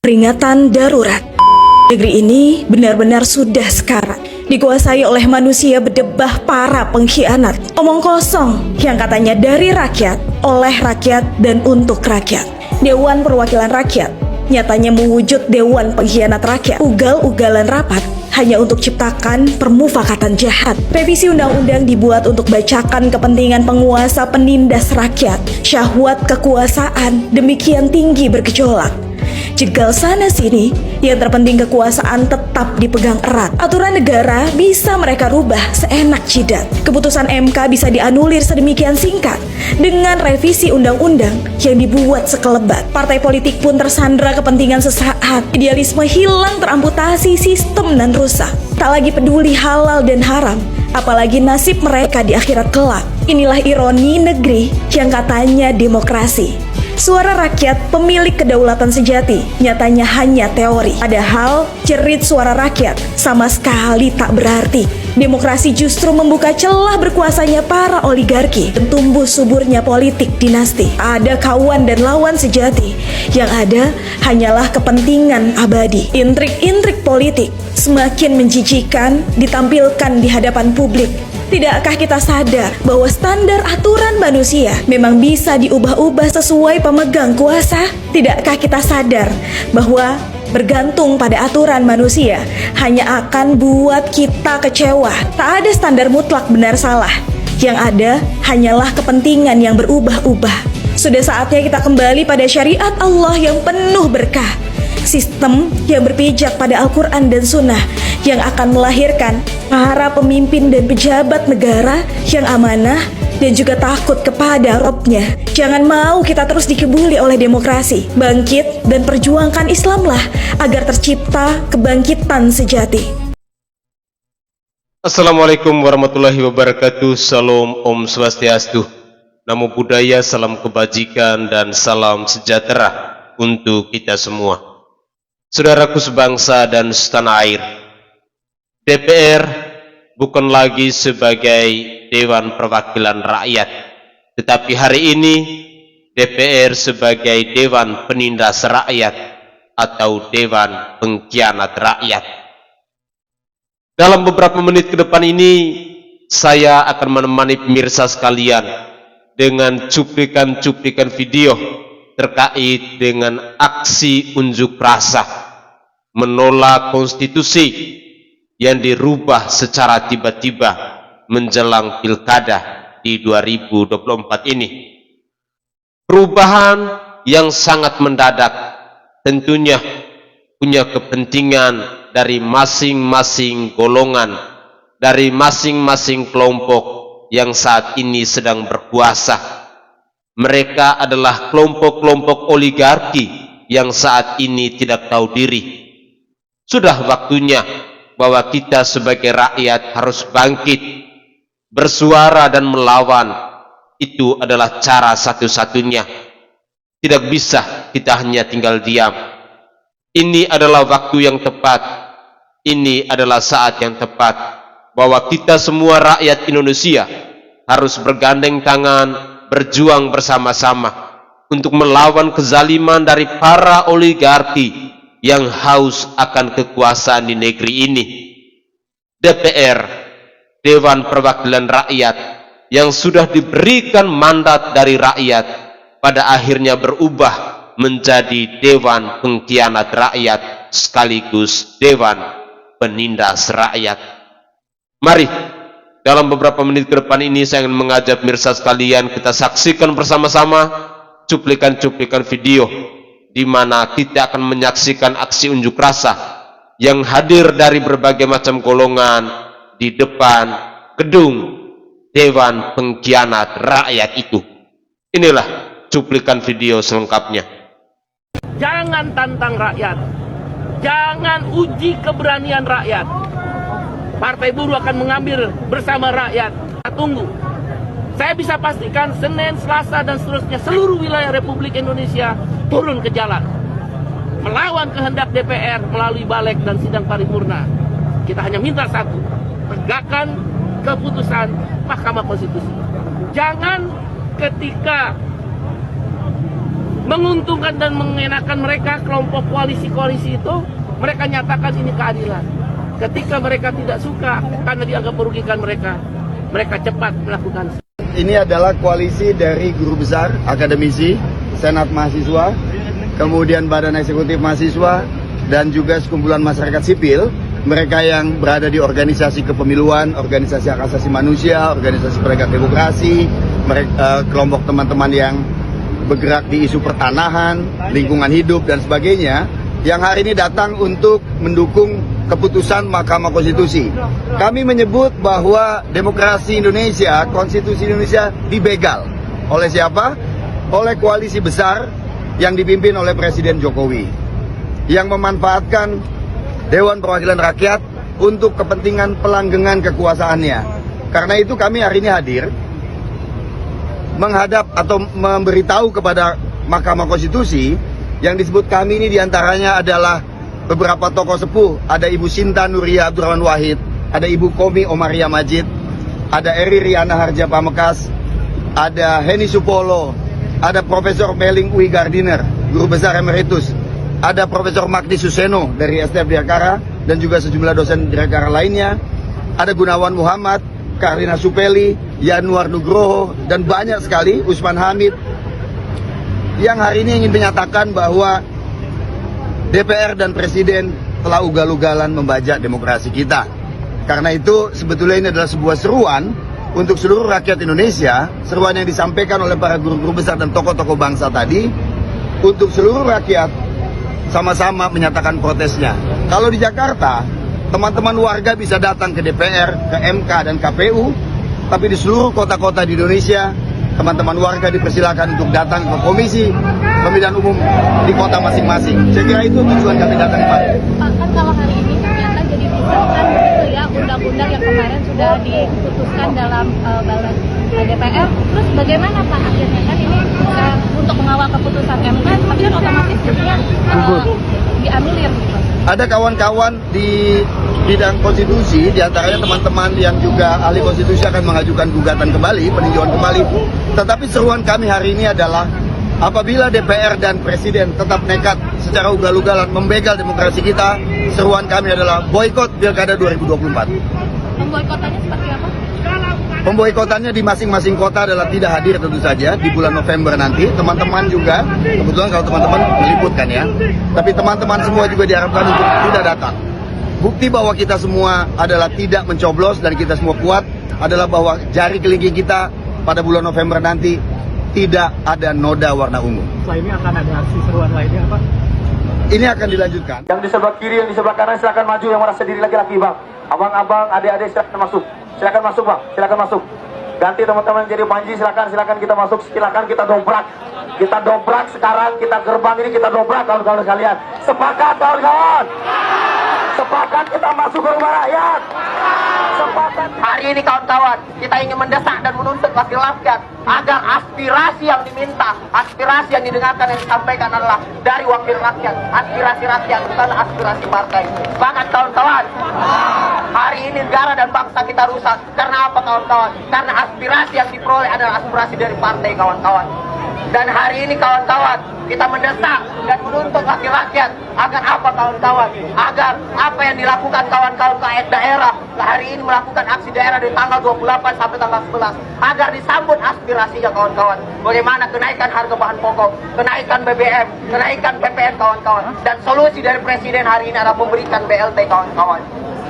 peringatan darurat. Negeri ini benar-benar sudah sekarat, dikuasai oleh manusia berdebah para pengkhianat. Omong kosong yang katanya dari rakyat, oleh rakyat, dan untuk rakyat. Dewan Perwakilan Rakyat nyatanya mewujud dewan pengkhianat rakyat. Ugal-ugalan rapat hanya untuk ciptakan permufakatan jahat. Revisi undang-undang dibuat untuk bacakan kepentingan penguasa penindas rakyat. Syahwat kekuasaan demikian tinggi bergejolak. Jegal sana sini, yang terpenting kekuasaan tetap dipegang erat. Aturan negara bisa mereka rubah seenak jidat. Keputusan MK bisa dianulir sedemikian singkat dengan revisi undang-undang yang dibuat sekelebat. Partai politik pun tersandra kepentingan sesaat. Idealisme hilang, teramputasi sistem dan rusak. Tak lagi peduli halal dan haram, apalagi nasib mereka di akhirat kelak. Inilah ironi negeri yang katanya demokrasi. Suara rakyat pemilik kedaulatan sejati nyatanya hanya teori. Padahal jerit suara rakyat sama sekali tak berarti. Demokrasi justru membuka celah berkuasanya para oligarki dan tumbuh suburnya politik dinasti. Ada kawan dan lawan sejati, yang ada hanyalah kepentingan abadi. Intrik-intrik politik semakin menjijikan ditampilkan di hadapan publik. Tidakkah kita sadar bahwa standar aturan manusia memang bisa diubah-ubah sesuai pemegang kuasa? Tidakkah kita sadar bahwa bergantung pada aturan manusia hanya akan buat kita kecewa? Tak ada standar mutlak benar salah. Yang ada hanyalah kepentingan yang berubah-ubah. Sudah saatnya kita kembali pada syariat Allah yang penuh berkah. Sistem yang berpijak pada Al-Quran dan Sunnah yang akan melahirkan para pemimpin dan pejabat negara yang amanah dan juga takut kepada Robnya. Jangan mau kita terus dikebuli oleh demokrasi. Bangkit dan perjuangkan Islamlah agar tercipta kebangkitan sejati. Assalamualaikum warahmatullahi wabarakatuh. Salam Om Swastiastu. Namo Buddhaya, salam kebajikan dan salam sejahtera untuk kita semua. Saudaraku sebangsa dan setanah air, DPR bukan lagi sebagai Dewan Perwakilan Rakyat, tetapi hari ini DPR sebagai Dewan Penindas Rakyat atau Dewan Pengkhianat Rakyat. Dalam beberapa menit ke depan ini, saya akan menemani pemirsa sekalian dengan cuplikan-cuplikan video terkait dengan aksi unjuk rasa menolak konstitusi yang dirubah secara tiba-tiba menjelang pilkada di 2024 ini. Perubahan yang sangat mendadak tentunya punya kepentingan dari masing-masing golongan, dari masing-masing kelompok yang saat ini sedang berkuasa. Mereka adalah kelompok-kelompok oligarki yang saat ini tidak tahu diri. Sudah waktunya bahwa kita sebagai rakyat harus bangkit, bersuara dan melawan. Itu adalah cara satu-satunya. Tidak bisa kita hanya tinggal diam. Ini adalah waktu yang tepat. Ini adalah saat yang tepat bahwa kita semua rakyat Indonesia harus bergandeng tangan, berjuang bersama-sama untuk melawan kezaliman dari para oligarki yang haus akan kekuasaan di negeri ini. DPR, Dewan Perwakilan Rakyat, yang sudah diberikan mandat dari rakyat, pada akhirnya berubah menjadi Dewan Pengkhianat Rakyat sekaligus Dewan Penindas Rakyat. Mari, dalam beberapa menit ke depan ini saya ingin mengajak pemirsa sekalian kita saksikan bersama-sama cuplikan-cuplikan video di mana kita akan menyaksikan aksi unjuk rasa yang hadir dari berbagai macam golongan di depan gedung Dewan Pengkhianat Rakyat itu. Inilah cuplikan video selengkapnya. Jangan tantang rakyat, jangan uji keberanian rakyat. Partai Buruh akan mengambil bersama rakyat. Tunggu. Saya bisa pastikan Senin, Selasa, dan seterusnya seluruh wilayah Republik Indonesia turun ke jalan. Melawan kehendak DPR melalui balik dan sidang paripurna. Kita hanya minta satu. Tegakkan keputusan Mahkamah Konstitusi. Jangan ketika menguntungkan dan mengenakan mereka, kelompok koalisi-koalisi itu, mereka nyatakan ini keadilan. Ketika mereka tidak suka karena dianggap merugikan mereka, mereka cepat melakukan. Ini adalah koalisi dari guru besar, akademisi, senat mahasiswa, kemudian badan eksekutif mahasiswa, dan juga sekumpulan masyarakat sipil. Mereka yang berada di organisasi kepemiluan, organisasi hak asasi manusia, organisasi penegak demokrasi, kelompok teman-teman yang bergerak di isu pertanahan, lingkungan hidup, dan sebagainya, yang hari ini datang untuk mendukung keputusan Mahkamah Konstitusi. Kami menyebut bahwa demokrasi Indonesia, konstitusi Indonesia dibegal. Oleh siapa? Oleh koalisi besar yang dipimpin oleh Presiden Jokowi, yang memanfaatkan Dewan Perwakilan Rakyat untuk kepentingan pelanggengan kekuasaannya. Karena itu kami hari ini hadir menghadap atau memberitahu kepada Mahkamah Konstitusi. Yang disebut kami ini diantaranya adalah beberapa tokoh sepuh. Ada Ibu Sinta Nuria Abdurrahman Wahid, ada Ibu Komi Omaria Majid, ada Eri Riana Harja Pamekas, ada Heni Supolo, ada Profesor Meling Ui Gardiner, guru besar emeritus, ada Profesor Magdi Suseno dari STF Dirgakara, dan juga sejumlah dosen Dirgakara lainnya, ada Gunawan Muhammad, Karina Supeli, Yanuar Nugroho, dan banyak sekali, Usman Hamid, yang hari ini ingin menyatakan bahwa DPR dan Presiden telah ugal-ugalan membajak demokrasi kita. Karena itu sebetulnya ini adalah sebuah seruan untuk seluruh rakyat Indonesia, seruan yang disampaikan oleh para guru-guru besar dan tokoh-tokoh bangsa tadi, untuk seluruh rakyat sama-sama menyatakan protesnya. Kalau di Jakarta, teman-teman warga bisa datang ke DPR, ke MK, dan KPU, tapi di seluruh kota-kota di Indonesia, teman-teman warga dipersilakan untuk datang ke Komisi Pemilihan Umum di kota masing-masing. Saya kira itu tujuan kami datang kemarin. Pak, kan kalau hari ini ternyata jadi disahkan gitu ya undang-undang yang kemarin sudah diputuskan dalam balas DPR. Terus bagaimana Pak akhirnya kan ini untuk mengawal keputusan MK, tapi kan otomatis jadinya dianulir gitu. Ada kawan-kawan di bidang konstitusi, diantaranya teman-teman yang juga ahli konstitusi akan mengajukan gugatan kembali, peninjauan kembali. Tetapi seruan kami hari ini adalah apabila DPR dan Presiden tetap nekat secara ugal-ugalan membegal demokrasi kita, seruan kami adalah boikot Pilkada 2024. Pemboikotannya seperti apa? Pemboikotannya di masing-masing kota adalah tidak hadir tentu saja di bulan November nanti. Teman-teman juga, kebetulan kalau teman-teman meliputkan ya, tapi teman-teman semua juga diharapkan untuk tidak datang. Bukti bahwa kita semua adalah tidak mencoblos dan kita semua kuat adalah bahwa jari kelingking kita pada bulan November nanti tidak ada noda warna ungu. Setelah ini akan ada aksi seruan lainnya apa? Ini akan dilanjutkan. Yang di sebelah kiri, yang di sebelah kanan silakan maju, yang merasa diri laki-laki bang. Abang-abang, adik-adik silakan masuk. Silakan masuk bang, silakan masuk. Ganti teman-teman jadi panji, silakan kita masuk, silakan kita dobrak. Kita dobrak sekarang, kita gerbang ini kita dobrak kawan-kawan sekalian. Sepakat kawan-kawan? Sepakat kita masuk ke rumah rakyat. Sepakat. Hari ini kawan-kawan, kita ingin mendesak dan menuntut wakil rakyat agar aspirasi yang diminta, aspirasi yang didengarkan yang disampaikan adalah dari wakil rakyat, aspirasi rakyat, bukan aspirasi partai. Sepakat kawan-kawan? Hari ini negara dan bangsa kita rusak. Karena apa kawan-kawan? Karena aspirasi yang diperoleh adalah aspirasi dari partai kawan-kawan. Dan hari ini kawan-kawan, kita mendesak dan menuntut wakil rakyat agar apa kawan-kawan? Agar apa yang dilakukan kawan-kawan ke daerah, hari ini melakukan aksi daerah dari tanggal 28 sampai tanggal 11, agar disambut aspirasinya kawan-kawan. Bagaimana kenaikan harga bahan pokok, kenaikan BBM, kenaikan PPN kawan-kawan. Dan solusi dari Presiden hari ini adalah memberikan BLT kawan-kawan.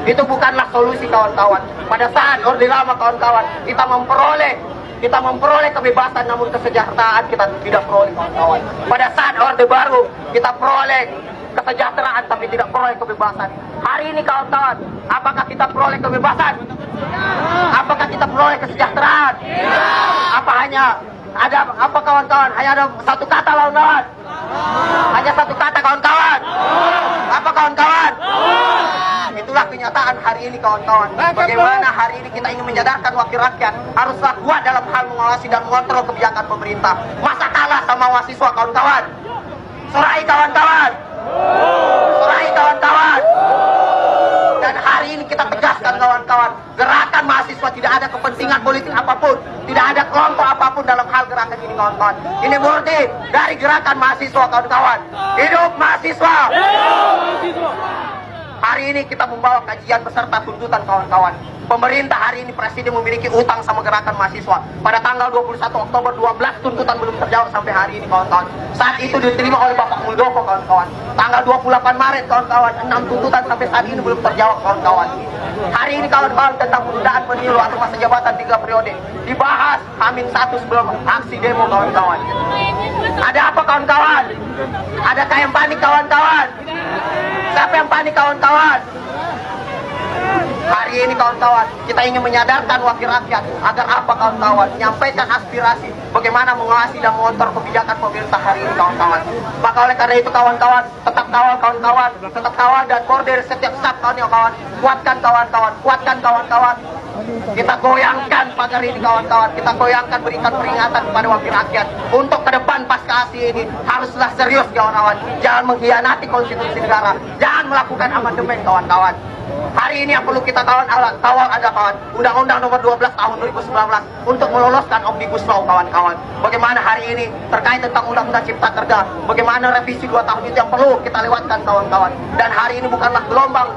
Itu bukanlah solusi kawan-kawan. Pada saat Orde Lama kawan-kawan, kita memperoleh kebebasan namun kesejahteraan kita tidak peroleh kawan-kawan. Pada saat Orde Baru kita peroleh kesejahteraan tapi tidak peroleh kebebasan. Hari ini kawan-kawan, apakah kita peroleh kebebasan? Apakah kita peroleh kesejahteraan? Apa hanya ada apa kawan-kawan? Hanya ada satu kata kawan-kawan. Hanya satu kata kawan-kawan. Apa kawan-kawan? Itulah kenyataan hari ini kawan-kawan. Bagaimana hari ini kita ingin menyadarkan wakil rakyat haruslah kuat dalam hal mengawasi dan mengontrol kebijakan pemerintah. Masa kalah sama mahasiswa kawan-kawan? Serai kawan-kawan. Serai kawan-kawan. Dan hari ini kita tegaskan kawan-kawan, gerakan mahasiswa tidak ada kepentingan politik apapun, tidak ada kelompok apapun dalam hal gerakan hari ini kawan-kawan. Ini murni dari gerakan mahasiswa kawan-kawan. Hidup mahasiswa! Hari ini kita membawa kajian beserta tuntutan kawan-kawan. Pemerintah hari ini Presiden memiliki utang sama gerakan mahasiswa. Pada tanggal 21 Oktober 12 tuntutan belum terjawab sampai hari ini kawan-kawan. Saat itu diterima oleh Bapak Muldoko kawan-kawan. Tanggal 28 Maret kawan-kawan, 6 tuntutan sampai saat ini belum terjawab kawan-kawan. Hari ini kawan-kawan tentang penundaan pemilu atau masa jabatan 3 periode dibahas H-1 sebelum aksi demo kawan-kawan. Ada apa kawan-kawan? Adakah yang panik kawan-kawan? Siapa yang panik kawan-kawan? Hari ini kawan-kawan, kita ingin menyadarkan wakil rakyat agar apa kawan-kawan? Menyampaikan aspirasi bagaimana mengawasi dan mengontrol kebijakan pemerintah hari ini kawan-kawan. Maka oleh karena itu kawan-kawan, tetap kawal kawan-kawan, tetap kawal dan koordinir setiap staf kawan-kawan. Kuatkan kawan-kawan, kuatkan kawan-kawan. Kita goyangkan pagar ini kawan-kawan, kita goyangkan, berikan peringatan kepada wakil rakyat untuk ke depan pasca aksi ini haruslah serius kawan-kawan. Jangan mengkhianati konstitusi negara, jangan melakukan amandemen kawan-kawan. Hari ini yang perlu kita kawal ada kawan Undang-Undang nomor 12 tahun 2019 untuk meloloskan Omnibus Law kawan-kawan. Bagaimana hari ini terkait tentang Undang-Undang Cipta Kerja, bagaimana revisi 2 tahun itu yang perlu kita lewatkan kawan-kawan. Dan hari ini bukanlah gelombang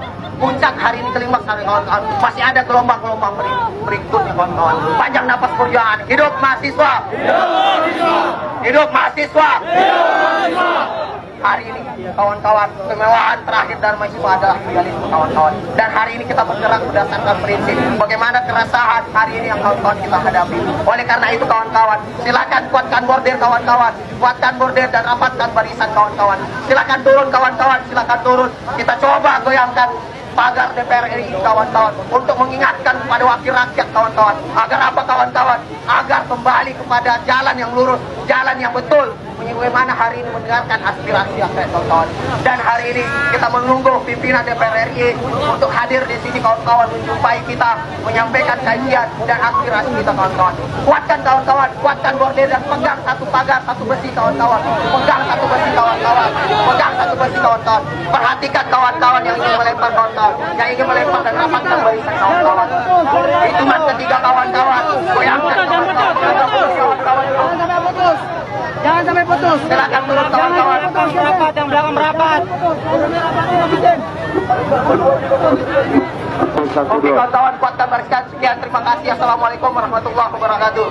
puncak, hari ini klimaks kawan-kawan. Masih ada gelombang-gelombang berikutnya kawan-kawan. Panjang napas perjuangan. Hidup mahasiswa! Hidup mahasiswa! Hari ini kawan-kawan, kemewahan terakhir dari mahasiswa adalah idealisme kawan-kawan. Dan hari ini kita bergerak berdasarkan prinsip. Bagaimana keresahan hari ini yang kawan-kawan kita hadapi. Oleh karena itu kawan-kawan, silakan kuatkan border kawan-kawan, kuatkan border dan rapatkan barisan kawan-kawan. Silakan turun kawan-kawan, silakan turun. Kita coba goyangkan pagar DPR RI kawan-kawan untuk mengingatkan kepada wakil rakyat kawan-kawan agar apa kawan-kawan, agar kembali kepada jalan yang lurus, jalan yang betul, bagaimana hari ini mendengarkan aspirasi rakyat kawan-kawan. Dan hari ini kita menunggu pimpinan DPR RI untuk hadir di sini kawan-kawan, menjumpai kita, menyampaikan kajian dan aspirasi kita kawan-kawan. Kuatkan kawan-kawan, kuatkan border dan pegang satu pagar, satu besi kawan-kawan, pegang satu besi kawan-kawan, pegang satu besi kawan-kawan. Perhatikan kawan-kawan yang ingin melempar kawan-kawan, yang ingin melempar dan rapatkan barisan kawan-kawan. Hitungan ketiga kawan-kawan, goyangkan kawan-kawan. Jangan sampai putus. Silakan turun kawan-kawan. Rapat, yang belakang merapat. Oke kawan-kawan, kuatkan barisan. Sekian, terima kasih. Assalamualaikum warahmatullahi wabarakatuh.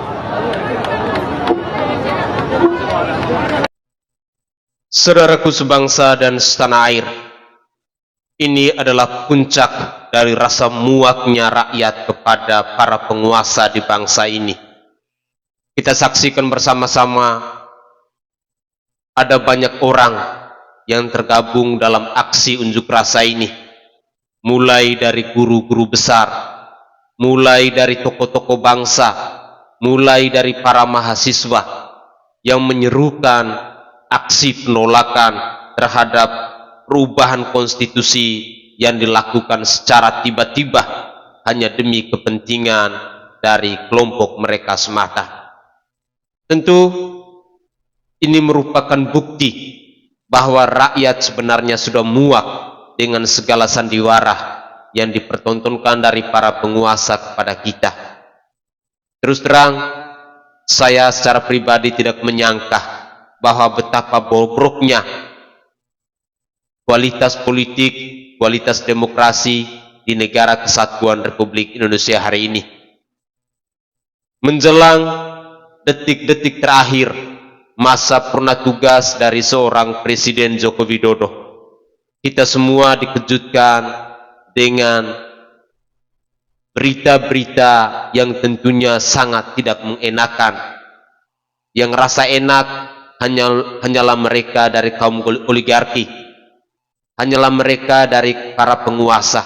Saudaraku sebangsa dan setanah air, ini adalah puncak dari rasa muaknya rakyat kepada para penguasa di bangsa ini. Kita saksikan bersama-sama ada banyak orang yang tergabung dalam aksi unjuk rasa ini. Mulai dari guru-guru besar, mulai dari tokoh-tokoh bangsa, mulai dari para mahasiswa yang menyerukan aksi penolakan terhadap perubahan konstitusi yang dilakukan secara tiba-tiba hanya demi kepentingan dari kelompok mereka semata. Tentu ini merupakan bukti bahwa rakyat sebenarnya sudah muak dengan segala sandiwara yang dipertontonkan dari para penguasa kepada kita. Terus terang, saya secara pribadi tidak menyangka bahwa betapa bobroknya kualitas politik, kualitas demokrasi di negara kesatuan Republik Indonesia hari ini. Menjelang detik-detik terakhir masa purna tugas dari seorang Presiden Joko Widodo, kita semua dikejutkan dengan berita-berita yang tentunya sangat tidak mengenakan. Yang rasa enak hanyalah mereka dari kaum oligarki, hanyalah mereka dari para penguasa,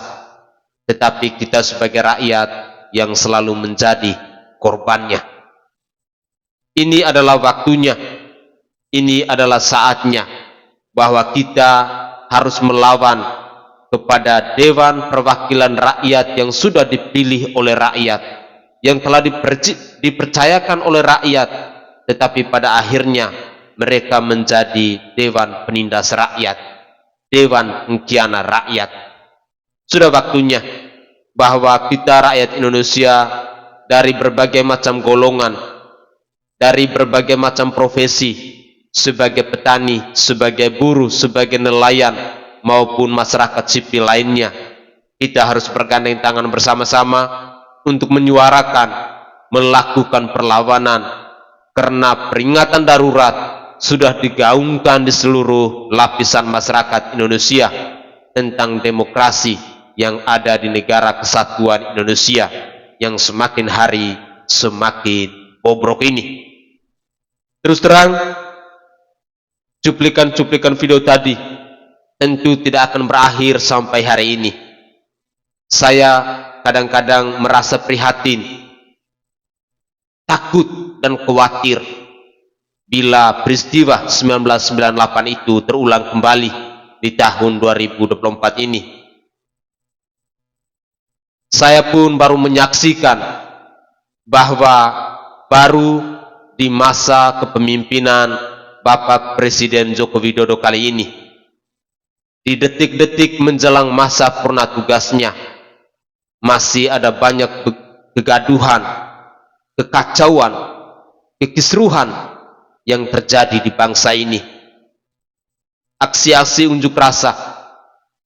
tetapi kita sebagai rakyat yang selalu menjadi korbannya. Ini adalah waktunya, ini adalah saatnya bahwa kita harus melawan kepada Dewan Perwakilan Rakyat yang sudah dipilih oleh rakyat, yang telah dipercayakan oleh rakyat, tetapi pada akhirnya mereka menjadi Dewan Penindas Rakyat, Dewan Pengkhianat Rakyat. Sudah waktunya bahwa kita rakyat Indonesia dari berbagai macam golongan, dari berbagai macam profesi, sebagai petani, sebagai buruh, sebagai nelayan, maupun masyarakat sipil lainnya. Kita harus bergandeng tangan bersama-sama untuk menyuarakan, melakukan perlawanan, karena peringatan darurat sudah digaungkan di seluruh lapisan masyarakat Indonesia tentang demokrasi yang ada di negara kesatuan Indonesia yang semakin hari semakin bobrok ini. Terus terang, cuplikan-cuplikan video tadi tentu tidak akan berakhir sampai hari ini. Saya kadang-kadang merasa prihatin, takut dan khawatir bila peristiwa 1998 itu terulang kembali di tahun 2024 ini. Saya pun baru menyaksikan bahwa baru di masa kepemimpinan Bapak Presiden Joko Widodo kali ini, di detik-detik menjelang masa purna tugasnya, masih ada banyak kegaduhan, kekacauan, kekisruhan yang terjadi di bangsa ini. Aksi-aksi unjuk rasa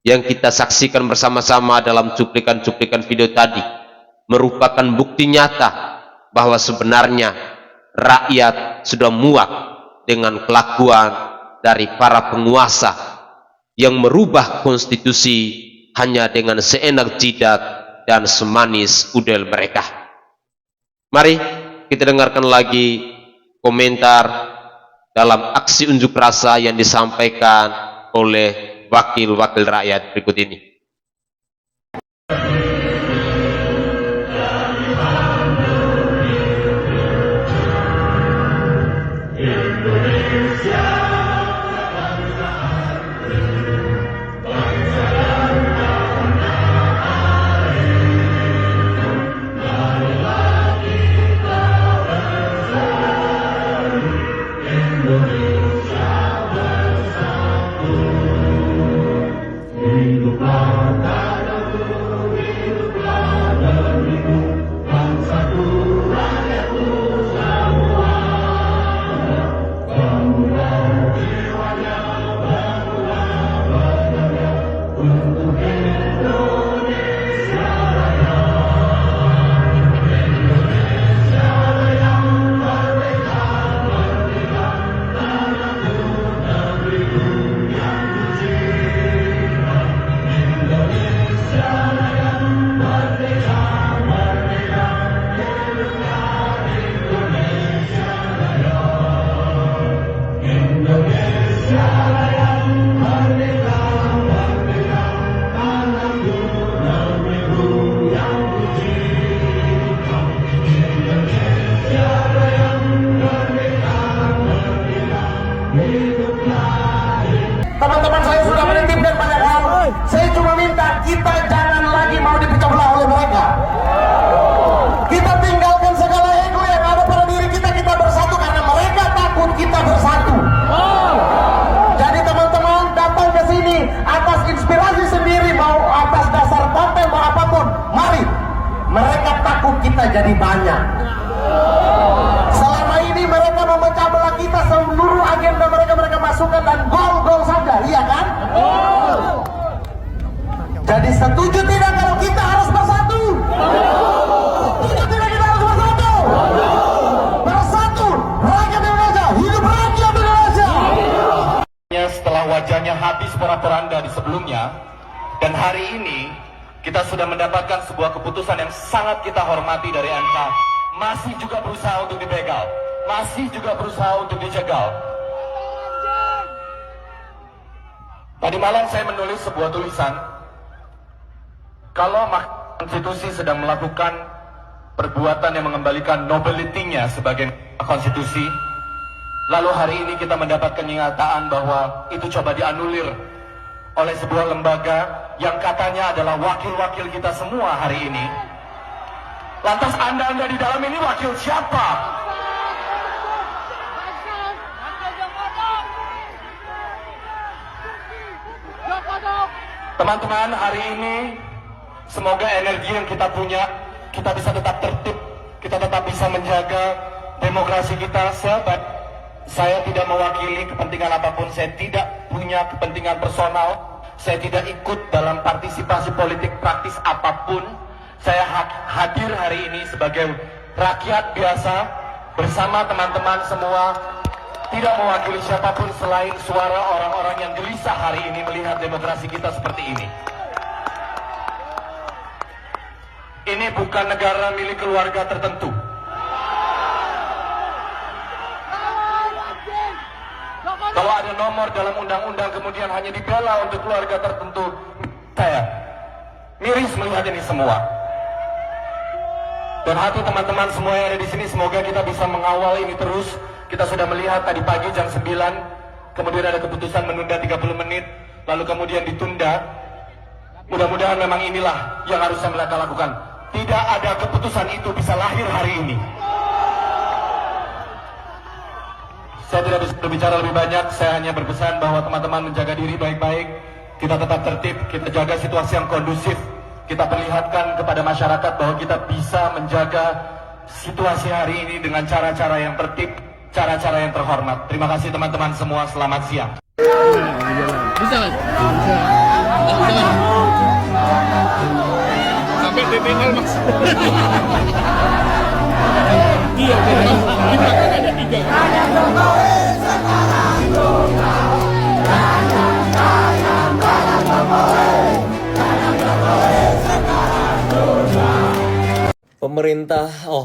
yang kita saksikan bersama-sama dalam cuplikan-cuplikan video tadi merupakan bukti nyata bahwa sebenarnya rakyat sudah muak dengan kelakuan dari para penguasa yang merubah konstitusi hanya dengan seenak jidat dan semanis udel mereka. Mari kita dengarkan lagi komentar dalam aksi unjuk rasa yang disampaikan oleh wakil-wakil rakyat berikut ini. Teman-teman saya sudah menitipkan banyak hal. Saya cuma minta kita jangan lagi mau dipecah belah oleh mereka. Kita tinggalkan segala ego yang ada pada diri kita. Kita bersatu karena mereka takut kita bersatu. Jadi teman-teman datang ke sini atas inspirasi sendiri, mau atas dasar konten mau apapun. Mari. Mereka takut kita jadi banyak. Selama ini mereka memecah belah kita, seluruh agenda mereka masukkan dan gol-gol saja, iya kan? Jadi setuju tidak kalau kita harus bersatu? Setuju tidak kita harus bersatu? Bersatu, rakyat Indonesia, hidup rakyat Indonesia! Setelah wajahnya habis porak-poranda di sebelumnya, dan hari ini kita sudah mendapatkan sebuah keputusan yang sangat kita hormati dari MK, masih juga berusaha untuk dibegal, masih juga berusaha untuk dicegal. Tadi malam saya menulis sebuah tulisan, kalau Mahkamah Konstitusi sedang melakukan perbuatan yang mengembalikan nobility-nya sebagai konstitusi, lalu hari ini kita mendapatkan kenyataan bahwa itu coba dianulir oleh sebuah lembaga yang katanya adalah wakil-wakil kita semua hari ini. Lantas Anda di dalam ini wakil siapa? Teman-teman, hari ini semoga energi yang kita punya, kita bisa tetap tertib, kita tetap bisa menjaga demokrasi kita sebaik. Saya tidak mewakili kepentingan apapun, saya tidak punya kepentingan personal, saya tidak ikut dalam partisipasi politik praktis apapun. Saya hadir hari ini sebagai rakyat biasa bersama teman-teman semua, tidak mewakili siapapun selain suara orang-orang yang gelisah hari ini melihat demokrasi kita seperti ini. Ini bukan negara milik keluarga tertentu. Kalau ada nomor dalam undang-undang kemudian hanya dibela untuk keluarga tertentu, saya miris melihat ini semua. Dan hati teman-teman semua yang ada di sini, semoga kita bisa mengawal ini terus. Kita sudah melihat tadi pagi jam 9, kemudian ada keputusan menunda 30 menit, lalu kemudian ditunda. Mudah-mudahan memang inilah yang harusnya mereka lakukan. Tidak ada keputusan itu bisa lahir hari ini. Saya tidak bisa berbicara lebih banyak, saya hanya berpesan bahwa teman-teman menjaga diri baik-baik, kita tetap tertib, kita jaga situasi yang kondusif, kita perlihatkan kepada masyarakat bahwa kita bisa menjaga situasi hari ini dengan cara-cara yang tertib, cara-cara yang terhormat. Terima kasih teman-teman semua, selamat siang. Sampai DPR mas.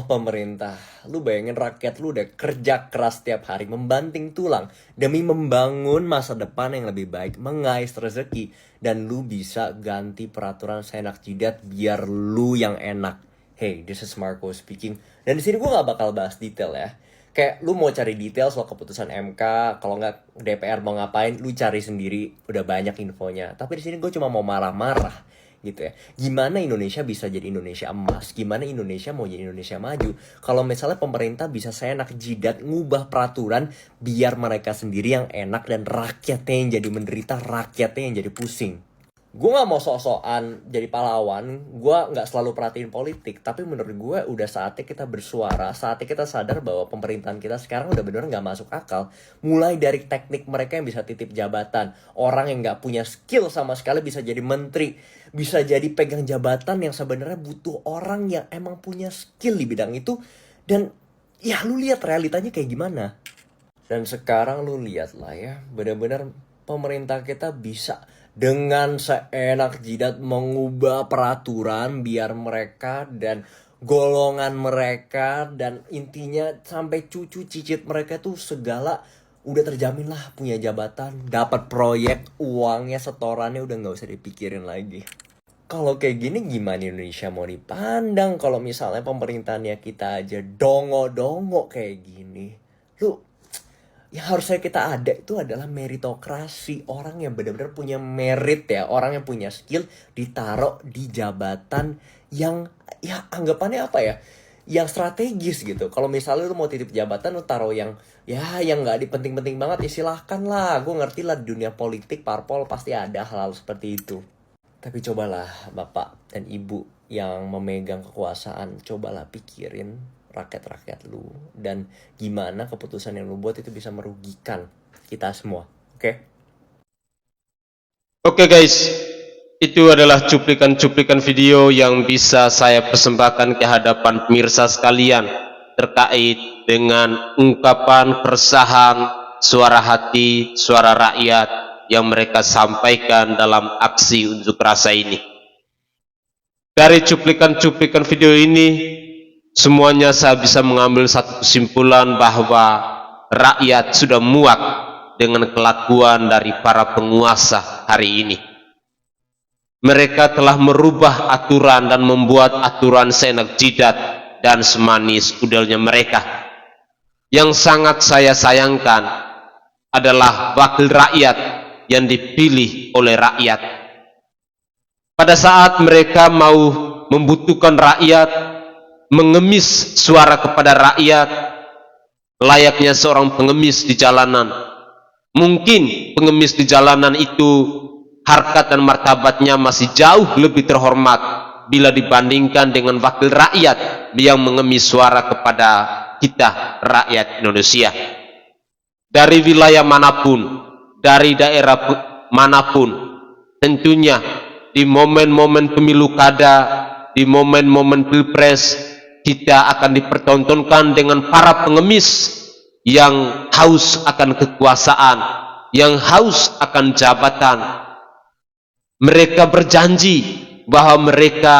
Pemerintah, lu bayangin rakyat lu udah kerja keras tiap hari, membanting tulang demi membangun masa depan yang lebih baik, mengais rezeki, dan lu bisa ganti peraturan seenak jidat biar lu yang enak. Hey, this is Marco speaking. Dan di sini gue gak bakal bahas detail ya. Kayak lu mau cari detail soal keputusan MK, kalau nggak DPR mau ngapain, lu cari sendiri, udah banyak infonya. Tapi di sini gue cuma mau marah-marah gitu ya. Gimana Indonesia bisa jadi Indonesia emas? Gimana Indonesia mau jadi Indonesia maju? Kalau misalnya pemerintah bisa seenak jidat ngubah peraturan biar mereka sendiri yang enak dan rakyatnya yang jadi menderita, rakyatnya yang jadi pusing. Gue gak mau sok-sokan jadi pahlawan, gue gak selalu perhatiin politik, tapi menurut gue udah saatnya kita bersuara, saatnya kita sadar bahwa pemerintahan kita sekarang udah bener gak masuk akal. Mulai dari teknik mereka yang bisa titip jabatan, orang yang gak punya skill sama sekali bisa jadi menteri, bisa jadi pegang jabatan yang sebenarnya butuh orang yang emang punya skill di bidang itu. Dan ya lu lihat realitanya kayak gimana. Dan sekarang lu lihat lah ya, bener-bener pemerintah kita bisa dengan seenak jidat mengubah peraturan biar mereka dan golongan mereka dan intinya sampai cucu cicit mereka tuh segala udah terjamin lah punya jabatan, dapat proyek, uangnya setorannya udah gak usah dipikirin lagi. Kalau kayak gini gimana Indonesia mau dipandang kalau misalnya pemerintahannya kita aja dongo-dongo kayak gini? Lu yang harusnya kita ada itu adalah meritokrasi. Orang yang benar-benar punya merit ya, orang yang punya skill ditaruh di jabatan yang ya anggapannya apa ya, yang strategis gitu. Kalau misalnya lu mau titip jabatan, lu taruh yang ya yang nggak dipenting-penting banget, ya silahkan lah. Gue ngerti lah di dunia politik, parpol pasti ada hal-hal seperti itu. Tapi cobalah bapak dan ibu yang memegang kekuasaan, cobalah pikirin rakyat-rakyat lu dan gimana keputusan yang lu buat itu bisa merugikan kita semua. Oke? Oke guys, itu adalah cuplikan-cuplikan video yang bisa saya persembahkan ke hadapan pemirsa sekalian terkait dengan ungkapan keresahan, suara hati, suara rakyat yang mereka sampaikan dalam aksi unjuk rasa ini. Dari cuplikan-cuplikan video ini, semuanya saya bisa mengambil satu kesimpulan bahwa rakyat sudah muak dengan kelakuan dari para penguasa hari ini. Mereka telah merubah aturan dan membuat aturan seenak jidat dan semanis udelnya mereka. Yang sangat saya sayangkan adalah wakil rakyat yang dipilih oleh rakyat. Pada saat mereka mau membutuhkan rakyat, mengemis suara kepada rakyat layaknya seorang pengemis di jalanan. Mungkin pengemis di jalanan itu harkat dan martabatnya masih jauh lebih terhormat bila dibandingkan dengan wakil rakyat yang mengemis suara kepada kita rakyat Indonesia. Dari wilayah manapun, dari daerah manapun, tentunya di momen-momen pemilu kada, di momen-momen pilpres, kita akan dipertontonkan dengan para pengemis yang haus akan kekuasaan, yang haus akan jabatan. Mereka berjanji bahwa mereka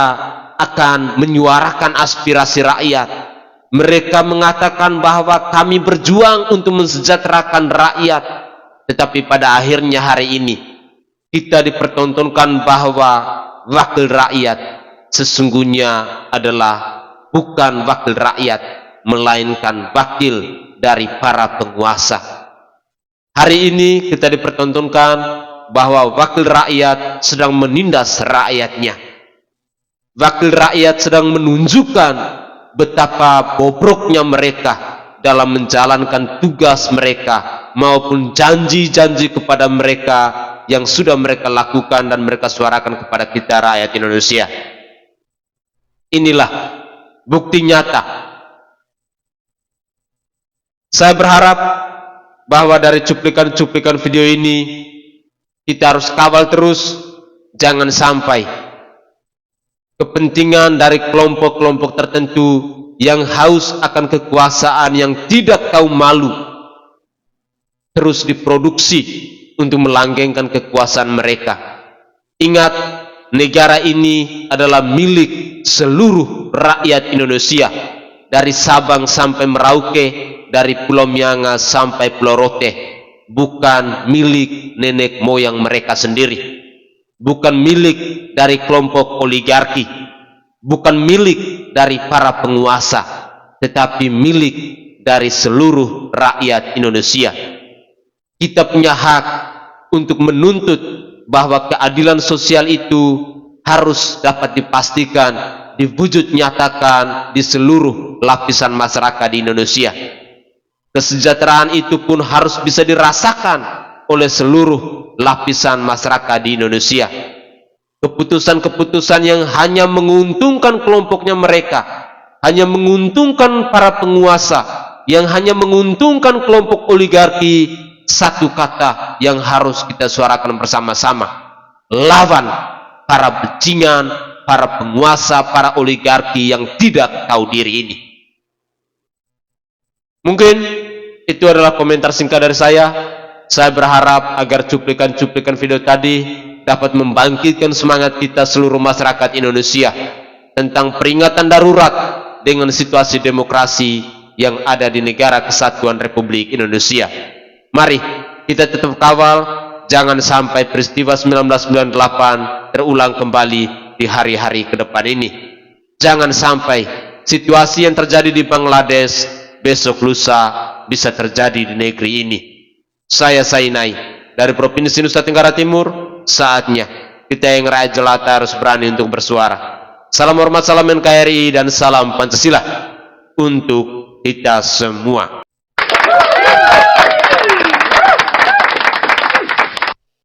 akan menyuarakan aspirasi rakyat. Mereka mengatakan bahwa kami berjuang untuk mensejahterakan rakyat. Tetapi pada akhirnya hari ini kita dipertontonkan bahwa wakil rakyat sesungguhnya adalah bukan wakil rakyat, melainkan wakil dari para penguasa. Hari ini kita dipertontonkan bahwa wakil rakyat sedang menindas rakyatnya. Wakil rakyat sedang menunjukkan betapa bobroknya mereka dalam menjalankan tugas mereka maupun janji-janji kepada mereka yang sudah mereka lakukan dan mereka suarakan kepada kita rakyat Indonesia. Inilah bukti nyata. Saya berharap bahwa dari cuplikan-cuplikan video ini kita harus kawal terus, jangan sampai kepentingan dari kelompok-kelompok tertentu yang haus akan kekuasaan yang tidak tahu malu terus diproduksi untuk melanggengkan kekuasaan mereka. Ingat, negara ini adalah milik seluruh rakyat Indonesia, dari Sabang sampai Merauke, dari Pulau Mianga sampai Pulau Rote. Bukan milik nenek moyang mereka sendiri, bukan milik dari kelompok oligarki, bukan milik dari para penguasa, tetapi milik dari seluruh rakyat Indonesia. Kita punya hak untuk menuntut bahwa keadilan sosial itu harus dapat dipastikan, diwujud nyatakan di seluruh lapisan masyarakat di Indonesia. Kesejahteraan itu pun harus bisa dirasakan oleh seluruh lapisan masyarakat di Indonesia. Keputusan-keputusan yang hanya menguntungkan kelompoknya mereka, hanya menguntungkan para penguasa, yang hanya menguntungkan kelompok oligarki, satu kata yang harus kita suarakan bersama-sama: lawan para bajingan, para penguasa, para oligarki yang tidak tahu diri ini. Mungkin itu adalah komentar singkat dari saya. Saya berharap agar cuplikan-cuplikan video tadi dapat membangkitkan semangat kita seluruh masyarakat Indonesia tentang peringatan darurat dengan situasi demokrasi yang ada di negara kesatuan Republik Indonesia. Mari kita tetap kawal, jangan sampai peristiwa 1998 terulang kembali di hari-hari ke depan ini. Jangan sampai situasi yang terjadi di Bangladesh besok lusa bisa terjadi di negeri ini. Saya Sainai dari Provinsi Nusa Tenggara Timur. Saatnya kita yang rakyat jelata harus berani untuk bersuara. Salam hormat, salam NKRI, dan salam Pancasila untuk kita semua.